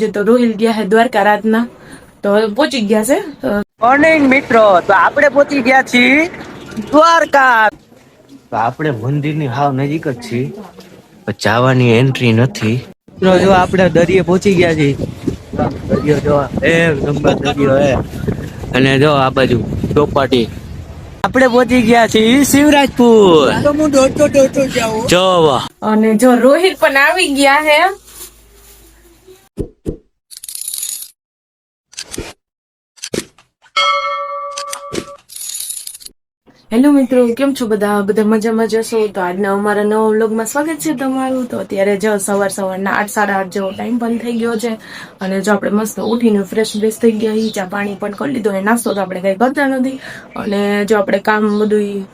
જે તો રોહિલ ગયા છે દ્વારકા રાતના તો પહોંચી ગયા છે. મોર્નિંગ મિત્રો, તો આપણે પહોંચી ગયા છીએ દ્વારકા. તો આપણે મંદિરની હાવ નજીક જ છીએ, જવાની એન્ટ્રી નથી. જો આપણે દરિયે પહોંચી ગયા છીએ. દરિયો જો એક નંબર દરિયો હે. અને જો આ બાજુ ચોપાટી. આપણે પહોંચી ગયા છીએ શિવરાજપુર. જો અને જો રોહિત પણ આવી ગયા હે. હેલો મિત્રો, કેમ છો બધા મજામાં જશો? તો આજના અમારા નવા વ્લોગમાં સ્વાગત છે તમારું. તો અત્યારે જો સવારના 8, 8:30 જેવો ટાઈમ પણ થઈ ગયો છે. અને જો આપણે મસ્ત ઉઠીને ફ્રેશ થઈ ગયા, ચા પાણી પણ કરી લીધો. અને નાસ્તો તો આપણે કઈ કરતા નથી. અને જો આપણે કામ બધું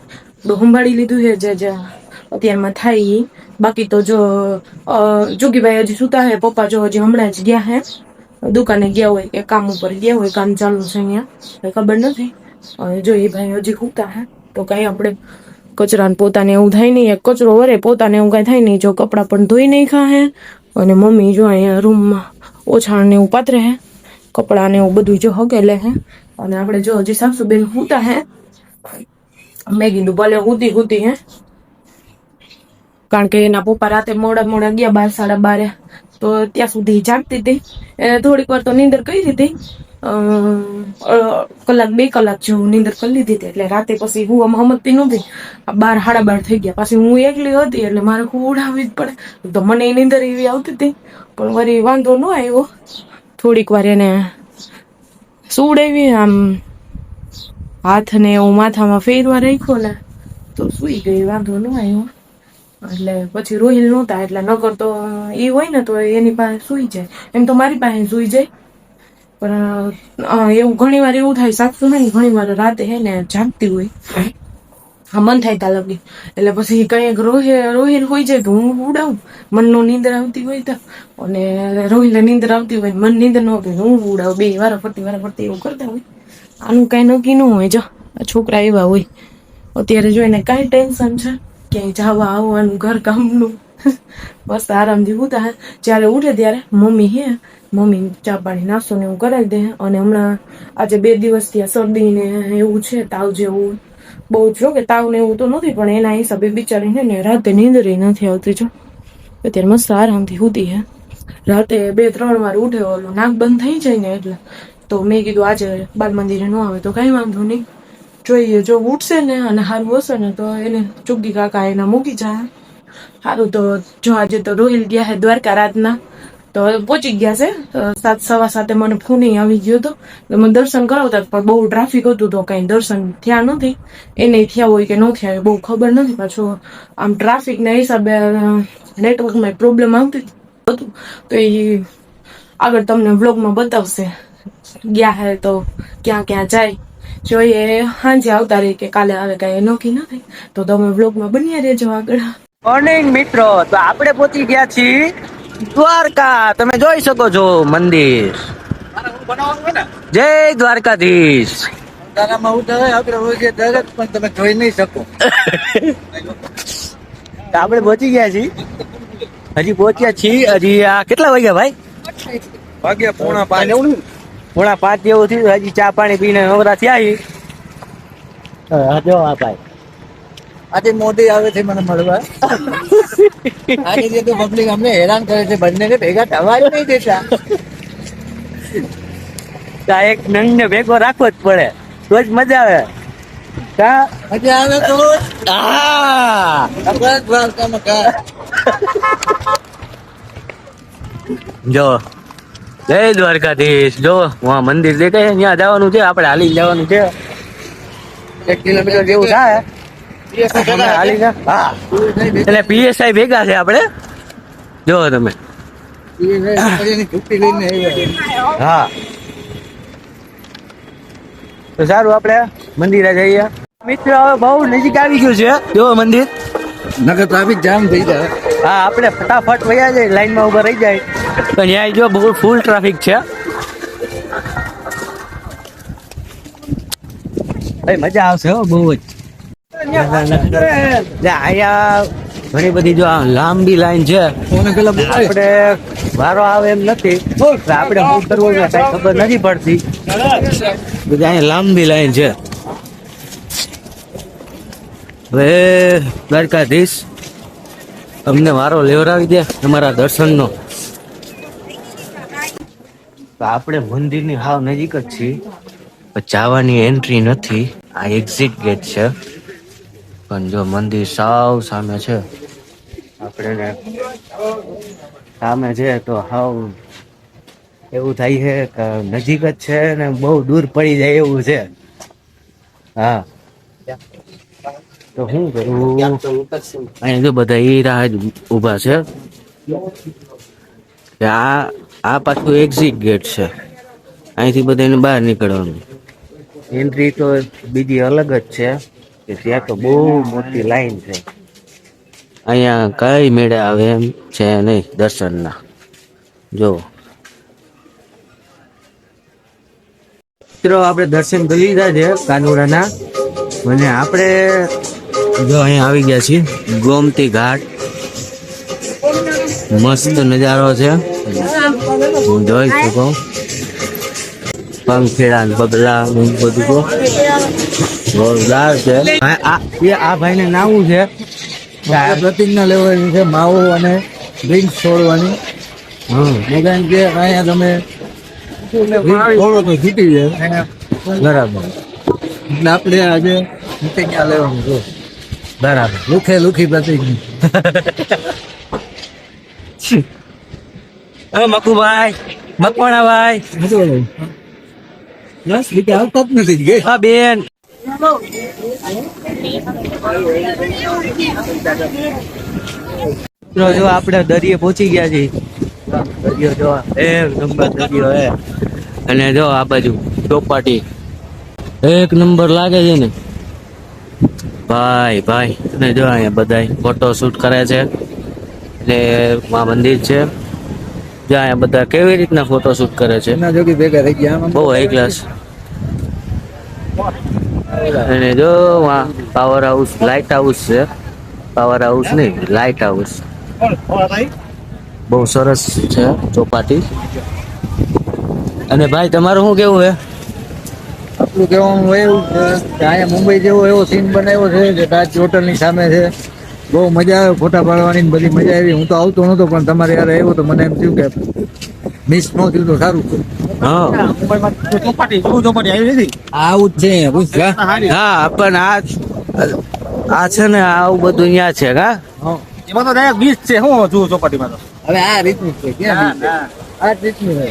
સંભાળી લીધું છે જે અત્યારમાં થાય. બાકી તો જો જોગીભાઈ હજી સુતા હે, પપ્પા જો હજી હમણાં જ ગયા હે, દુકાને ગયા હોય કે કામ ઉપર ગયા હોય, કામ ચાલુ છે અહીંયા, ખબર નથી. જો એ ભાઈ હજી સુતા હે તો કઈ આપણે કચરા ને પોતાને એવું થાય નહીં, એક કચરો વરે પોતાને એવું કઈ થાય નહીં. જો કપડાં પણ ધોઈ નહીં હે. અને મમ્મી જો અહીંયા રૂમમાં ઓછાણ ને એવું પાથરે હે, કપડાં ને એવું બધું જો હગેલે હે. અને આપણે જો હજી સાસુબેન સુતા હે. મેં કીધું ભલે હુતી હે, કારણ કે એના પપ્પા રાતે મોડા ગયા 12, 12:30, તો ત્યાં સુધી જાગતી હતી. એને થોડીક વાર તો નીંદર કરી હતી, કલાક 2 કલાક જેવું નીંદર કરી લીધી હતી. એટલે રાતે પછી હું હમતતી નહોતી. 12, 12:30 થઈ ગયા. પાછી હું એકલી હતી એટલે મારે ઉડાવવી જ પડે. તો મને નીંદર એવી આવતી હતી, પણ વળી વાંધો ન આવ્યો. થોડીક વાર એને સુવડાવી, આમ હાથને એવું માથામાં ફેરવા રાખ્યો ને તો સુઈ ગઈ, વાંધો ન આવ્યો. એટલે પછી રોહિલ નહોતા, એટલે નકર તો એ હોય ને તો એની પાસે સુઈ જાય. એમ તો મારી પાસે સુઈ જાય, પણ એવું ઘણી વાર એવું થાય, સાચું નહીં, ઘણી વાર રાતે હે ને જાગતી હોય, મન થાય તા લગી. એટલે પછી કઈક રોહિલ હોઈ જાય તો હું ઉડાવું. મનનો નીંદર આવતી હોય તો, અને રોહિલ નીંદર આવતી હોય, મન નીંદર ન આવતી હોય હું ઉડાવું. 2 વાર ફરતી એવું કરતા હોય. આનું કઈ નક્કી ન હોય. જો આ છોકરા એવા હોય. અત્યારે જોઈને કઈ ટેન્શન છે ક્યાંય જવા આવવાનું, ઘર કામનું, બસ આરામથી ઉતા. જયારે ઉઠે ત્યારે મમ્મી ચા પાણી નાસ્તો ને એવું કરાવી દે. અને હમણાં આજે 2 દિવસથી શરદી ને એવું છે, તાવ જેવું બહુ જો કે તાવ ને એવું તો નથી, પણ એના હિસાબે બિચારીને ને રાતે નીંદર નથી આવતી. જો અત્યારે મસ્ત આરામથી ઉતી હે. રાતે 2-3 વાર ઉઠે, ઓલું નાક બંધ થઈ જાય ને એટલે. તો મેં કીધું આજે બાલ મંદિરે ન આવે તો કઈ વાંધો નહીં, જોઈએ જો ઉઠશે ને અને સારું હશે ને તો એને ચુગી કાકા એના મૂકી જાય. સારું, તો જો આજે તો રોહિલ ગયા છે દ્વારકા રાતના, તો પહોંચી ગયા છે. 7, 7:15 મને ફોન આવી ગયો હતો, મને દર્શન કરાવતા, પણ બહુ ટ્રાફિક હતું તો કઈ દર્શન થયા નથી. એને થયા હોય કે ન થયા હોય બહુ ખબર નથી. પાછું આમ ટ્રાફિક ના હિસાબે નેટવર્કમાં પ્રોબ્લેમ આવતી હતું, તો એ આગળ તમને વ્લોગમાં બતાવશે. ગયા હે તો ક્યાં જાય જોઈએ, સાંજે આવતા રહી કે કાલે આવે કઈ નક્કી નથી. તો તમે વ્લોગમાં બન્યા રહેજો આગળ. મોર્નિંગ મિત્રો, તો આપણે પહોંચી ગયા છીએ દ્વારકા. તમે જોઈ શકો છો મંદિર. જય દ્વારકાધીશ. તમે જોઈ નહીં શકો. આપણે પહોંચી ગયા છીએ, હજી પહોંચ્યા છીએ. હજી આ કેટલા વાગ્યા ભાઈ? વાગ્યા 4:30. 4:30 જેવું થયું. હજી ચા પાણી પીને નવરા થયા. જો આ ભાઈ આજે મોદી આવે છે મને મળવા. આજે જે તો પબ્લિક અમને હેરાન કરે છે, બંને ભેગા થવા જ નહીં દેતા. એક નંગને ભેગો રાખવો જ પડે તો જ મજા આવે. મજા આવે તો જો જય દ્વારકાધીશ. જો મંદિર દેખાય, ત્યાં જવાનું છે. આપણે હાલી જવાનું છે, 1 કિલોમીટર જેવું થાય. હા, એટલે પીએસઆઈ ભેગા છે આપણે. જો તમે, હા તો સારું, આપણે મંદિરે જઈએ. મિત્રો હવે બહુ નજીક આવી ગયું છે. જો મંદિર, નકર ટ્રાફિક જામ થઈ જાય. હા, આપણે ફટાફટ વયા જાય, લાઈનમાં ઉભા રહી જાય. પણ ત્યાં જો બહુ ફૂલ ટ્રાફિક છે. ભાઈ મજા આવશે હો બહુ જ. અહીંયા ઘણી બધી જો આ લાંબી લાઈન છે. કોને પેલા બોલાય? આપણે વારો આવે એમ નથી. આપણે શું કરવું છે કઈ ખબર નથી પડતી. બધી અહીંયા લાંબી લાઈન છે. હવે દ્વારકાધીશ અમને વારો લેવડાવી દે તમારા દર્શનનો. તો આપણે મંદિરની હાવ નજીક જ છીએ. જવાની એન્ટ્રી નથી. આ એક્ઝિટ ગેટ છે. પણ જો મંદિર સાવ સામે છે. આપણે સામે છે તો હાવ એવું થાય છે કે નજીક જ છે ને બહુ દૂર પડી જાય એવું છે. હા તો શું કરું? અહીંયા જો બધા એ રાહ જ ઊભા છે. આ પાછું એક્ઝિટ ગેટ છે. અહીંથી બધાને બહાર નીકળવાનું. એન્ટ્રી તો બીજી અલગ જ છે કે ત્યાં તો બહુ મોટી લાઈન છે. અહીંયા કઈ મેળે આવે એમ છે નહીં દર્શનના. જો મિત્રો આપણે દર્શન કરી લીધા છે કાનુડાના. અને આપણે જો અહીંયા આવી ગયા છીએ ગોમતી ઘાટ. મસ્ત નજારો છે. હું જોઈ શકો પંખેડા ને બગલા બધું તો જોરદાર છે. આ ભાઈને નાવું છે પ્રતિજ્ઞા લેવાની છે માવો અને ડ્રિંક્સ છોડવાની. બધા કે અહીંયા તમે છોડો તો છૂટી જાય. બરાબર. એટલે આપણે આજે પ્રતિજ્ઞા લેવાનું છે. બરાબર. લુખી પ્રતિજ્ઞા. મકુભાઈ મકવાણાભાઈ બસ બીજા આવતા જ નથી ગઈ. હા બેન જો આપણે દરિયે પહોંચી ગયા છીએ. દરિયો જો એક નંબર દરિયો હે. અને જો આ બાજુ ચોપાટી એક નંબર લાગે છે ને ભાઈ ભાઈ. અને જો અહીંયા બધા ફોટો શૂટ કરે છે. એટલે માં મંદિર છે. જો અહીંયા બધા કેવી રીતના ફોટો શૂટ કરે છે. એના જોગી ભેગા થઈ ગયા. બહુ હાઈ ક્લાસ. અને જો પાવર હાઉસ લાઇટ હાઉસ છે. પાવર હાઉસ નહીં લાઇટ હાઉસ. બહુ સરસ છે ચોપાટી. અને ભાઈ તમારું શું કેવું હે? આપણું કહેવાનું એવું છે કે અહીંયા મુંબઈ જેવો એવો સીન બનાવ્યો છે કે તાજ હોટલની સામે છે. બહુ મજા આવે ફોટા પાડવાની બધી મજા આવી. હું તો આવતો નહોતો પણ તમારે યાર આવ્યો તો મને એમ થયું કે મિસ ન થયું તો સારું. હા આવું જ છે. હા પણ આ છે ને આવું બધું અહીંયા છે કા. એમાં તો ડાયરેક્ટ બીચ છે. શું જોવું ચોપાટીમાં તો હવે આ રીતનું છે. ક્યાં બીજ છે? આ જ રીતનું છે.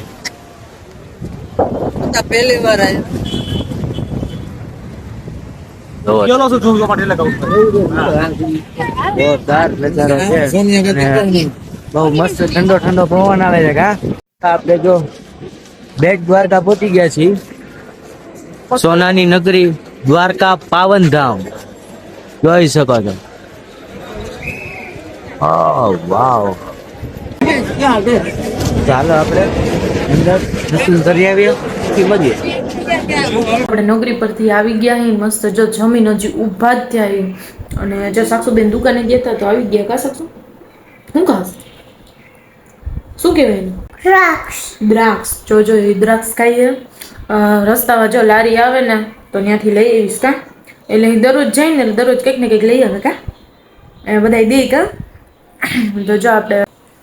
પહેલી વાર ગયેલો છું જોવું ચોપાટી એટલે કહું. જોરદાર નજારો છે. સોનિયા અને બહુ મસ્ત ઠંડો ઠંડો પવન આવે છે કા. આપણે જો બેટ દ્વારકા પહોંચી ગયા છીએ. સોનાની નગરી દ્વારકા પાવનધામ જોઈ શકો છો. વાવ. ચાલો આપણે અંદર દર્શન કરી આવીએ. મળીએ. આપણે નગરી પરથી આવી ગયા હી મસ્ત જો જમીન હજી ઊભા જ થયા. અને જો સાક્ષુબેન દુકાને ગયા હતા તો આવી ગયા. કા સાક્ષુ શું ખાસ શું કહેવાય એનું? દ્રાક્ષ. જો એ દ્રાક્ષ ખાઈએ. રસ્તામાં જો લારી આવે ને તો ત્યાંથી લઈ આવીશ કા. એટલે દરરોજ જાય ને દરરોજ કંઈક ને કંઈક લઈ આવે કા. એ બધા દે કા. તો જો આપણે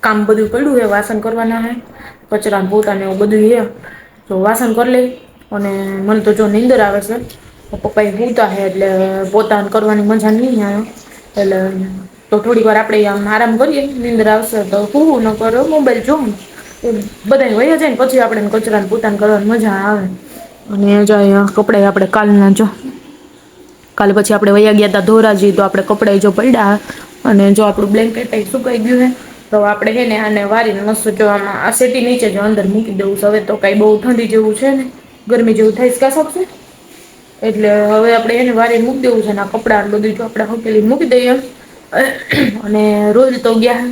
કામ બધું પડ્યું છે. વાસણ કરવાના છે. કચરા પોતાને એવું બધું છે. તો વાસણ કરી લઈ. અને મને તો જો નીંદર આવે છે. પપ્પાએ પૂતા છે એટલે પોતાને કરવાની મજા નહીં આવે. એટલે તો થોડીક વાર આપણે આમ આરામ કરીએ. નીંદર આવશે તો હું ન કરો મોબાઈલ જોઉં. બધા વયા જાય ને પછી આપણે કચરાને પોતાને કરવાની મજા આવે. અને જો અહીંયા કપડાં આપણે કાલના જો કાલે પછી આપણે વયા ગયા હતા ધોરાજી તો આપણે કપડાં જો પડ્યા. અને જો આપણું બ્લેન્કેટ સુકાઈ ગયું છે તો આપણે છે ને આને વારીને મસ્ત જો આમાં આ સેટી નીચે જો અંદર મૂકી દેવું છે. હવે તો કાંઈ બહુ ઠંડી જેવું છે ને ગરમી જેવું થઈ કા શકશે. એટલે હવે આપણે એને વારીને મૂકી દેવું છે ને આ કપડાં બધું જો આપણે હકેલી મૂકી દઈએ. અને રોજ તો ગયા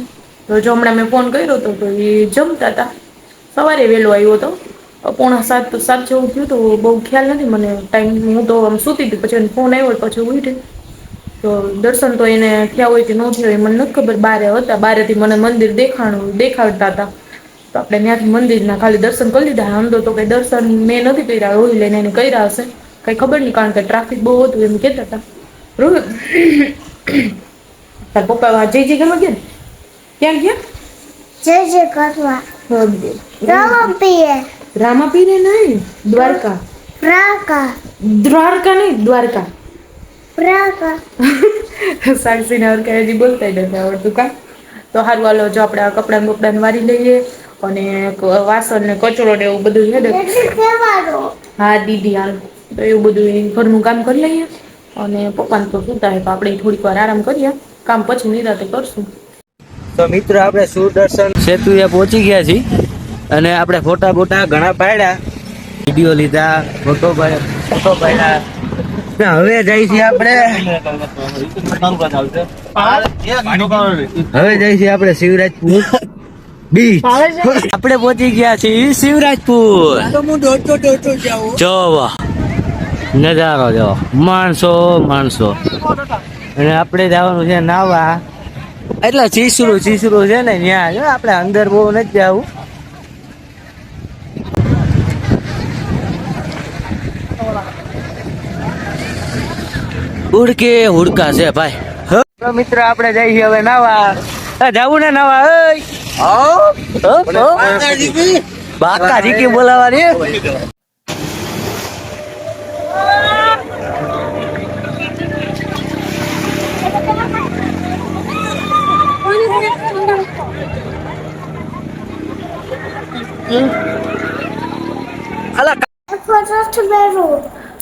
તો જો હમણાં મેં ફોન કર્યો હતો તો એ જમતા હતા. સવારે વહેલો આવ્યો હતો 6:45 જેવું થયું તો બહુ ખ્યાલ નથી મને ટાઈમ. હું તો આમ સૂતી હતી પછી ફોન આવ્યો પછી ઉઠી. તો દર્શન તો એને થયા હોય કે ન થયા હોય મને નથી ખબર. બારે હતા, બારેથી મને મંદિર દેખાડતા હતા. તો આપણે ત્યાંથી મંદિરના ખાલી દર્શન કરી લીધા. આમ તો કઈ દર્શન મેં નથી કર્યા, રોહિલ લઈને એને કર્યા હશે, કઈ ખબર નહીં, કારણ કે ટ્રાફિક બહુ હતું એમ કહેતા હતા. રોહિલ તાર પપ્પા જય કરવા ગયા ને? ક્યાં ગયા? જય કરવા રામાપીરે નહીં, દ્વારકા. દ્વારકા નહીં, દ્વારકા. સાક્ષી ને હરકા હજી બોલતા નથી આવડતું કા. તો હારું હાલો, જો આપણે આ કપડાં બપડાને વારી લઈએ અને વાસણ ને કચરો ને એવું બધું છે ને. હા દીદી હાલ, તો એવું બધું ઘરનું કામ કરી લઈએ અને પપ્પાને તો સુતા હોય તો આપણે થોડીક વાર આરામ કરીએ, કામ પછી નિરાતે કરશું. તો મિત્રો આપણે સુદર્શન સેતુએ પહોંચી ગયા છીએ અને આપણે ફોટા બોટા ઘણા પાડ્યા, વિડીયો લીધા, ફોટો પાડ્યા. હવે જાય છે આપણે શિવરાજપુર બીચ. આપણે પહોંચી ગયા છીએ શિવરાજપુર. જો વાહ નજારો જો, માણસો અને આપણે જવાનું છે નાવા. એટલે ચીસરું છે ને ત્યાં જો, આપણે અંદર બહુ નથી જવું. હુડકા છે ભાઈ. તો મિત્ર આપણે જઈએ છીએ હવે નાવા. જાવું ને નાવા? બાકા જીકી બોલાવાની.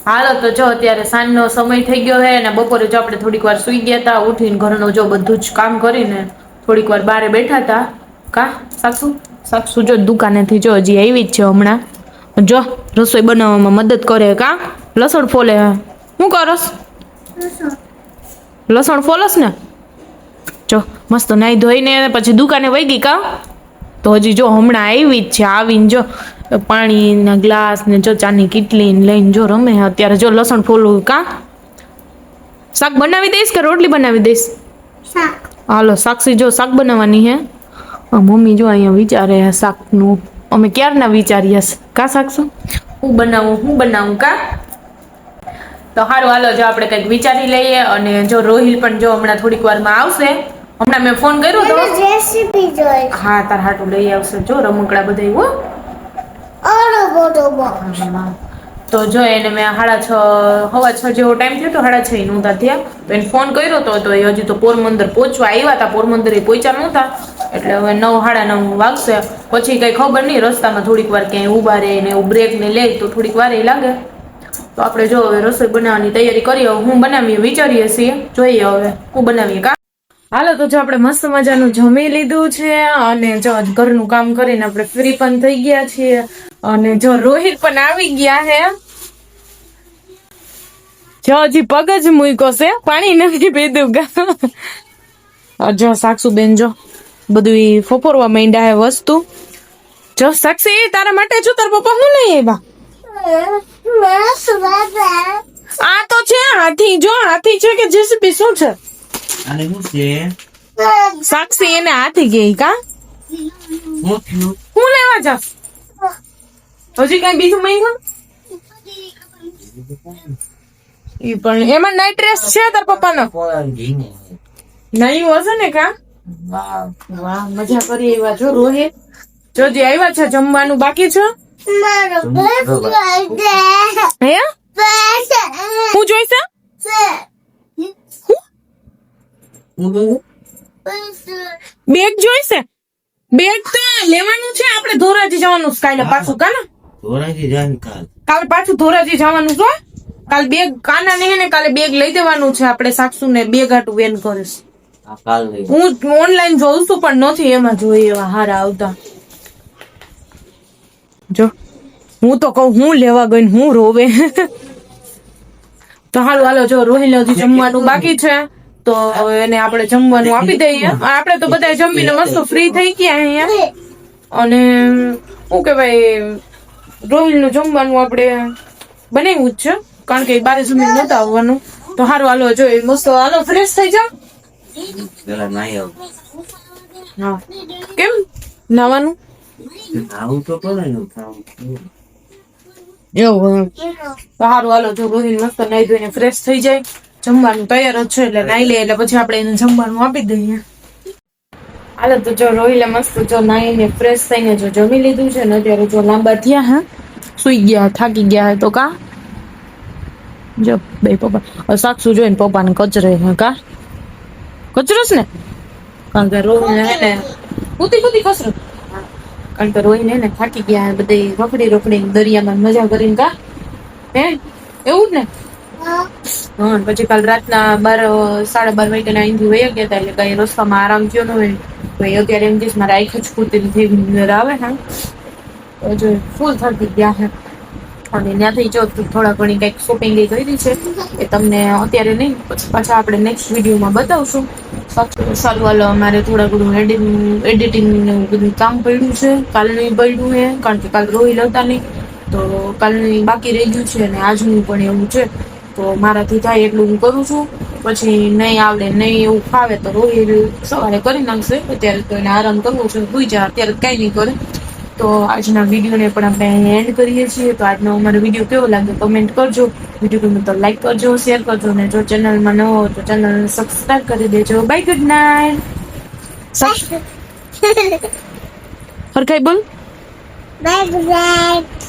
હાલો તો જો અત્યારે સાંજનો સમય થઈ ગયો છે અને બપોરે જો આપણે થોડીક વાર સુઈ ગયા હતા, ઉઠીને ઘરનું જો બધું જ કામ કરીને થોડીક વાર બારે બેઠા હતા. કા સાક્ષુ જો દુકાનેથી જો હજી આવી જ છે હમણાં. જો રસોઈ બનાવવામાં મદદ કરે. કા લસણ ફોલે? શું કરસ? લસણ ફોલસ ને? જો મસ્ત નાઈ ધોઈને પછી દુકાને વહી ગઈ. કા તો હજી જો હમણાં આવી જ છે. આવીને જો પાણીના ગ્લાસ ને જો ચાની કીટલી લઈને જો રમે. અત્યારે જો લસણ ફોલું. કા શાક બનાવી દઈશ કે રોટલી બનાવી દઈશ? હાલો સાક્ષી જો શાક બનાવવાની હે. મમ્મી જો અહીંયા વિચારે શાકનું. અમે ક્યારના વિચારીએ. કા સાક્ષુ હું બનાવું? કા તો સારું હાલો, જો આપણે કંઈક વિચારી લઈએ. અને જો રોહિલ પણ જો હમણાં થોડીક વારમાં આવશે. હમણાં મેં ફોન કર્યો તો હા તાર હાટું લઈ આવશે. જો રમકડા બધા હો. તો જો એને મેં 6:30 જેવો ટાઈમ થયો તો 6:30 નહોતા થયા તો એને ફોન કર્યો તો એ હજી તો પોરબંદર પહોંચવા આવ્યા હતા. પોરબંદર એ પહોંચ્યા નહોતા એટલે હવે 9, 9:30 વાગશે. પછી કઈ ખબર નહીં, રસ્તામાં થોડીક વાર ક્યાંય ઊભા રહે ને એવું બ્રેક ને લે તો થોડીક વાર લાગે. તો આપણે જો હવે રસોઈ બનાવવાની તૈયારી કરીએ. હું બનાવીએ વિચારીએ છીએ, જોઈએ હવે હું બનાવીએ. કા હાલો તો જો આપણે મસ્ત મજાનું જમી લીધું છે અને જો ઘરનું કામ કરીને આપણે ફ્રી પણ થઈ ગયા છીએ. અને જો રોહિત પણ આવી ગયા હે. જો હજી પગ જ મૂક્યો છે, પાણી નથી પીધું. જો સાક્ષુ બેન જો બધું ફોફરવા માંડ્યા હે વસ્તુ. જો સાક્ષી તારા માટે જો તારા પપ્પા શું લઈ આવ્યા? આ તો છે હાથી. જો હાથી છે કે જેસીબી શું છે? સાક્ષી એને હાથી ગઈ. કા હું લેવા જા? હજી કઈ બીજું માંગ્યું? ઈ પણ એમાં નાઈટ ડ્રેસ છે તાર પપ્પાનો? નહીં હશે ને? કા વાહ મજા કરી આવ્યા. જો રોહિત જો જે આવ્યા છે જમવાનું બાકી છે. હે હું જોઈશે? બેગ જોઈશે? બેગ તો લેવાનું છે. આપણે ધોરાજી જવાનું કાલે પાછું. કાલે પાછું ધોરાજી જવાનું છે. કાલે બેગ કાના ને કાલે બેગ લઈ દેવાનું છે. આપણે સાક્ષુ ને બેગ હાટું વેન કરીશ. હું ઓનલાઈન જોઉં છું પણ નથી એમાં જોઈએ એવા હારા આવતા. જો હું તો કહું હું લેવા ગઈ હું રોવે. તો હાલો જો રોહિલ હજી જમવાનું બાકી છે તો એને આપણે જમવાનું આપી દઈએ. આપણે તો બધા જમીને મસ્ત ફ્રી થઈ ગયા અહીંયા. અને શું કેવાય રોહિલ નું જમવાનું આપણે બનાવ્યું જ છે કારણ કે બારે જમીન નતા આવવાનું. તો હારું હાલો જો મસ્ત હાલો ફ્રેશ થઈ જાઓ. પેલા નાઈ આવ હા કેમ નાવાનું આવું તો પડે ને એવું તો હારું હાલો જો રોહિત મસ્ત નાઈ ધોઈને ફ્રેશ થઈ જાય, જમવાનું તૈયાર જ છે એટલે નાઈ લે એટલે પછી આપણે એને જમવાનું આપી દઈએ. હાલો તો જો રોહિલે મસ્ત જો નાઈને ફ્રેશ થઈને જો જમી લીધું છે ને અત્યારે જો લાંબા થયા હે, સુઈ ગયા થાકી ગયા હે તો કા જો બે પપ્પા સાક્ષુ જોઈને પપ્પાને કચરે હે કા કચરસ ને કારણ કે રોહિને હે ને કૂતી કસરત કારણ કે રોહિને હે ને થાકી ગયા હે બધે રખડી દરિયામાં મજા કરીને કા હે એવું જ ને. હા પછી કાલ રાતના 12-12:30 વાગ્યાના અહીંથી વયા ગયા હતા એટલે કઈ રસ્તામાં આરામ થયો ન હોય તો એ અત્યારે એમ કહીશ મારે આખી જ કૂતી થઈ આવે હે તો જો ફૂલ થાકી ગયા હે અને ત્યાંથી જો થોડા ઘણી કંઈક શોપિંગ કરી છે એ તમને અત્યારે નહીં પછી પાછા આપણે નેક્સ્ટ વિડીયોમાં બતાવશું. સારું હાલો અમારે થોડા ઘણું એડિટિંગ બધું કામ પડ્યું છે, કાલનું પડ્યું છે કારણ કે કાલ રોહિલ હતા નહીં તો કાલનું બાકી રહી ગયું છે અને આજનું પણ એવું છે તો મારાથી થાય એટલું હું કરું છું. પછી નહીં આવડે નહીં એવું ફાવે તો રોહિલ સવારે કરી નાખશે, અત્યારે તો એને આરામ કરવો છે સુઈ જા અત્યારે કાંઈ નહીં કરે. તો આજના વિડીયોને પણ આપણે એન્ડ કરીએ છીએ. તો આજનો અમારો વિડીયો કેવો લાગે કમેન્ટ કરજો, વિડીયો ગમે તો લાઈક કરજો, શેર કરજો અને જો ચેનલમાં ન હો તો ચેનલને સબસ્ક્રાઇબ કરી દેજો. Bye good night. હરખાઈ બોલ બાય ગુડ નાઇટ.